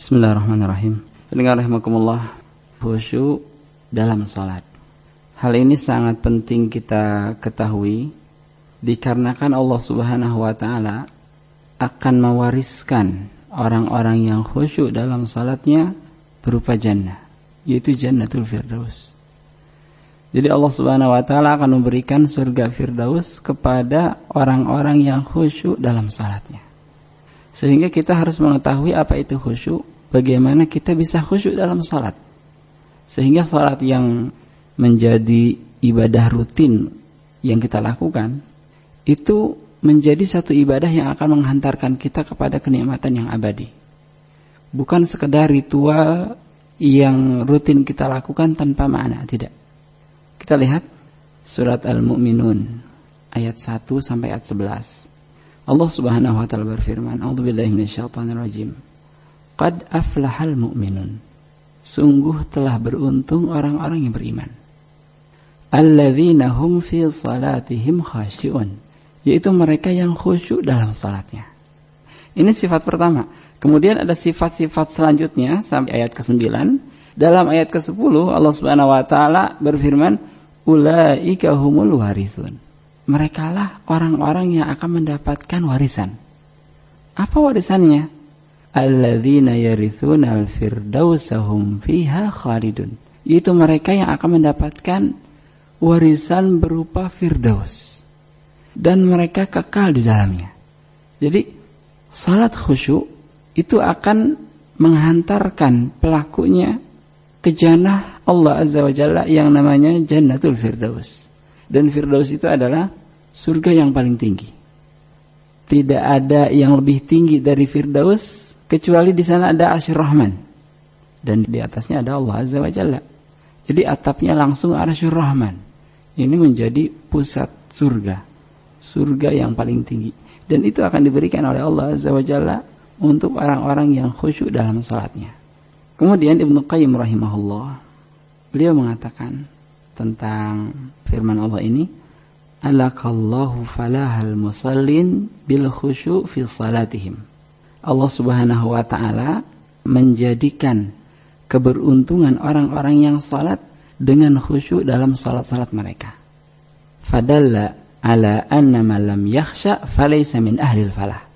Bismillahirrahmanirrahim. Pendengar rahimakumullah, khusyuk dalam salat. Hal ini sangat penting kita ketahui dikarenakan Allah Subhanahu wa taala akan mewariskan orang-orang yang khusyuk dalam salatnya berupa jannah, yaitu Jannatul Firdaus. Jadi Allah Subhanahu wa taala akan memberikan surga Firdaus kepada orang-orang yang khusyuk dalam salatnya. Sehingga kita harus mengetahui apa itu khusyuk, bagaimana kita bisa khusyuk dalam salat. Sehingga salat yang menjadi ibadah rutin yang kita lakukan itu menjadi satu ibadah yang akan menghantarkan kita kepada kenikmatan yang abadi. Bukan sekedar ritual yang rutin kita lakukan tanpa makna, tidak. Kita lihat surat Al-Mu'minun ayat 1 sampai ayat 11. Allah Subhanahu wa taala berfirman, A'udzubillahi minasyaitonirrajim. Qad aflahal mu'minun. Sungguh telah beruntung orang-orang yang beriman. Alladzina hum fi salatihim khashi'un. Yaitu mereka yang khusyuk dalam salatnya. Ini sifat pertama. Kemudian ada sifat-sifat selanjutnya sampai ayat ke-9. Dalam ayat ke-10 Allah Subhanahu wa taala berfirman, ulaika humul warithun. Merekalah orang-orang yang akan mendapatkan warisan. Apa warisannya? Alladzina yarithuna al-firdausa hum fiha khalidun. Yaitu mereka yang akan mendapatkan warisan berupa firdaus. Dan mereka kekal di dalamnya. Jadi, salat khusyuk itu akan menghantarkan pelakunya ke jannah Allah Azza wa Jalla yang namanya Jannatul Firdaus. Dan Firdaus itu adalah surga yang paling tinggi. Tidak ada yang lebih tinggi dari Firdaus kecuali di sana ada Arsyur Rahman. Dan di atasnya ada Allah Azza wa Jalla. Jadi atapnya langsung Arsyur Rahman. Ini menjadi pusat surga. Surga yang paling tinggi. Dan itu akan diberikan oleh Allah Azza wa Jalla untuk orang-orang yang khusyuk dalam salatnya. Kemudian Ibnu Qayyim rahimahullah, beliau mengatakan tentang firman Allah ini, alakallahu falahal musallin bil khusyuk fi salatihim. Allah Subhanahu wa taala menjadikan keberuntungan orang-orang yang salat dengan khusyuk dalam salat-salat mereka. Fadalla ala anna man lam yakhsha falaysa min ahlil falah.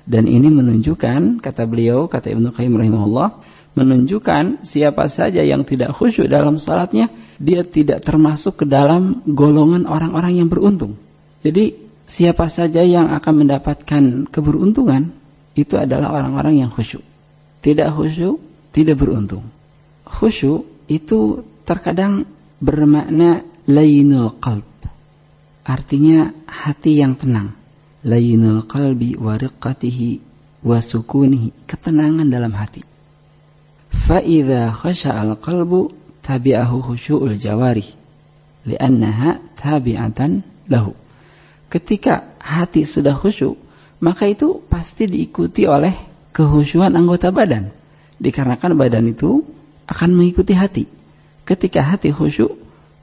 Dan ini menunjukkan, kata beliau, kata Ibnu Qayyim rahimahullah, menunjukkan siapa saja yang tidak khusyuk dalam salatnya, dia tidak termasuk ke dalam golongan orang-orang yang beruntung. Jadi siapa saja yang akan mendapatkan keberuntungan itu adalah orang-orang yang khusyuk. Tidak khusyuk, tidak beruntung. Khusyuk itu terkadang bermakna layyinul qalb. Artinya hati yang tenang. Layyinul qalbi wa riqqatihi wa sukunihi, ketenangan dalam hati. فَإِذَا خَشَعَ الْقَلْبُ تَبِعَهُ خُشُوعُ الْجَوَارِحِ لِأَنَّهَا تَابِعَةً لَهُ. Ketika hati sudah khusyuk, maka itu pasti diikuti oleh kekhusyuan anggota badan. Dikarenakan badan itu akan mengikuti hati. Ketika hati khusyuk,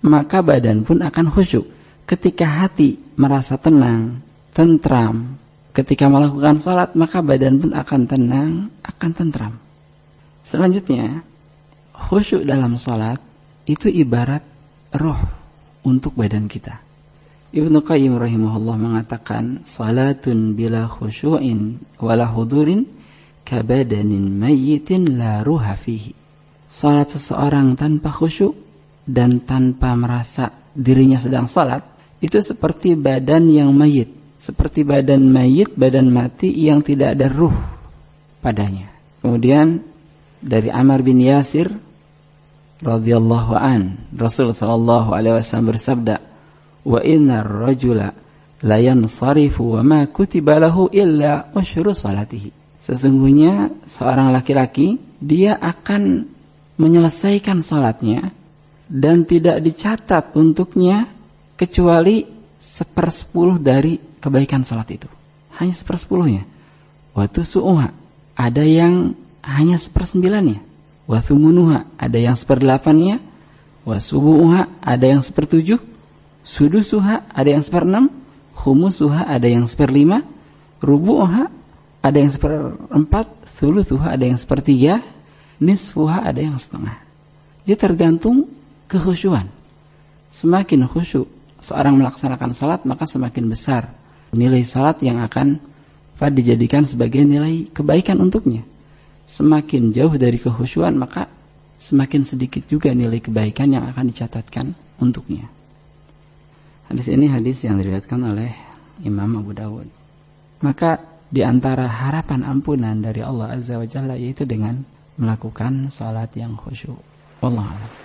maka badan pun akan khusyuk. Ketika hati merasa tenang, tentram, ketika melakukan salat, maka badan pun akan tenang, akan tentram. Selanjutnya, khusyuk dalam salat itu ibarat roh untuk badan kita. Ibnu Qayyim rahimahullah mengatakan, salatun bila khusyu'in wala hudurin kabadanin mayyitin la ruha fihi. Salat seseorang tanpa khusyuk dan tanpa merasa dirinya sedang salat itu seperti badan yang mayit, seperti badan mayit, badan mati yang tidak ada ruh padanya. Kemudian dari Ammar bin Yasir radhiyallahu an, Rasul sallallahu alaihi wasallam bersabda, "Wa innar rajula la yansarifu wa ma kutiba lahu illa usyru salatihi." Sesungguhnya seorang laki-laki dia akan menyelesaikan salatnya dan tidak dicatat untuknya kecuali 1/10 dari kebaikan salat itu. Hanya 1/10-nya. Wa tusu'uha, ada yang hanya 1/9-nya. Wa thumunuha, ada yang 1/8-nya. Wa subu'uha, ada yang 1/7. Sudusuha, ada yang 1/6. Khumusuha, ada yang 1/5. Rubu'uha, ada yang 1/4, thuluthuha ada yang 1/3, nisfuha ada yang setengah. Dia tergantung kekhusyuan. Semakin khusyuk seorang melaksanakan salat, maka semakin besar nilai salat yang akan dijadikan sebagai nilai kebaikan untuknya. Semakin jauh dari kekhusyuan, maka semakin sedikit juga nilai kebaikan yang akan dicatatkan untuknya. Hadis ini hadis yang diriwayatkan oleh Imam Abu Dawud. Maka di antara harapan ampunan dari Allah Azza wa Jalla yaitu dengan melakukan salat yang khusyuk. Wallahu a'lam.